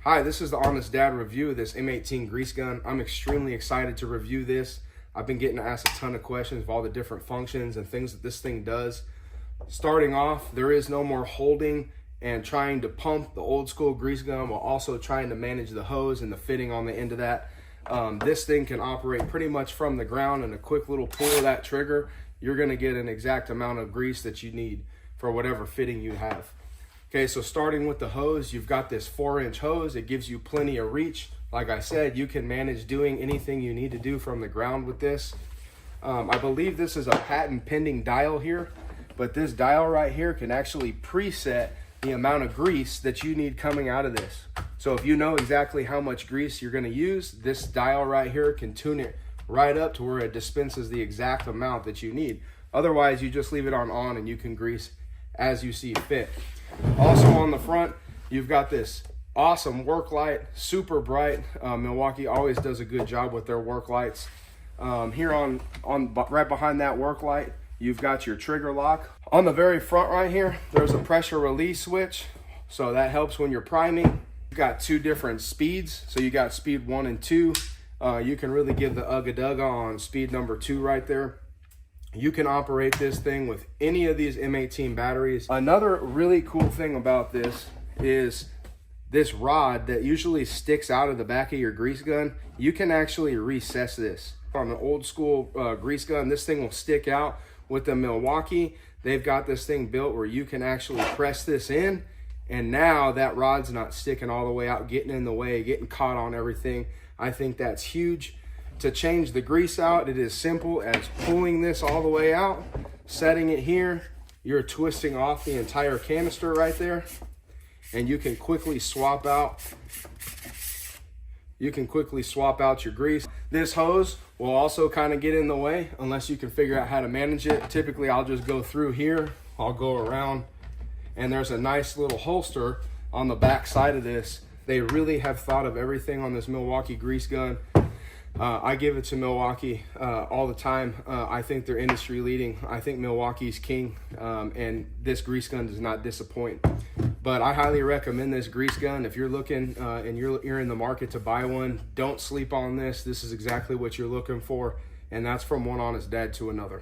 Hi, this is the Honest Dad review of this M18 grease gun. I'm extremely excited to review this. I've been getting asked a ton of questions of all the different functions and things that this thing does. Starting off, there is no more holding and trying to pump the old school grease gun while also trying to manage the hose and the fitting on the end of that. This thing can operate pretty much from the ground, and a quick little pull of that trigger, you're gonna get an exact amount of grease that you need for whatever fitting you have. Okay, so starting with the hose, you've got this 4-inch hose. It gives you plenty of reach. Like I said, you can manage doing anything you need to do from the ground with this. I believe this is a patent pending dial here, but this dial right here can actually preset the amount of grease that you need coming out of this. So if you know exactly how much grease you're gonna use, this dial right here can tune it right up to where it dispenses the exact amount that you need. Otherwise, you just leave it on and you can grease as you see fit. Also on the front, you've got this awesome work light, super bright. Milwaukee always does a good job with their work lights. Here on right behind that work light, you've got your trigger lock. On the very front right here, there's a pressure release switch, so that helps when you're priming. You've got 2 different speeds, so you got speed 1 and 2. You can really give the ugga-dugga on speed number 2 right there. You can operate this thing with any of these M18 batteries. Another really cool thing about this is this rod that usually sticks out of the back of your grease gun. You can actually recess this. On an old school grease gun, this thing will stick out. With the Milwaukee, they've got this thing built where you can actually press this in, and now that rod's not sticking all the way out, getting in the way, getting caught on everything. I think that's huge. To change the grease out, it is simple as pulling this all the way out, setting it here. You're twisting off the entire canister right there, and you can quickly swap out. You can quickly swap out your grease. This hose will also kind of get in the way unless you can figure out how to manage it. Typically, I'll just go through here. I'll go around, and there's a nice little holster on the back side of this. They really have thought of everything on this Milwaukee grease gun. I give it to Milwaukee all the time. I think they're industry leading. I think Milwaukee's king, and this grease gun does not disappoint. But I highly recommend this grease gun. If you're looking and you're in the market to buy one, don't sleep on this. This is exactly what you're looking for, and that's from one honest dad to another.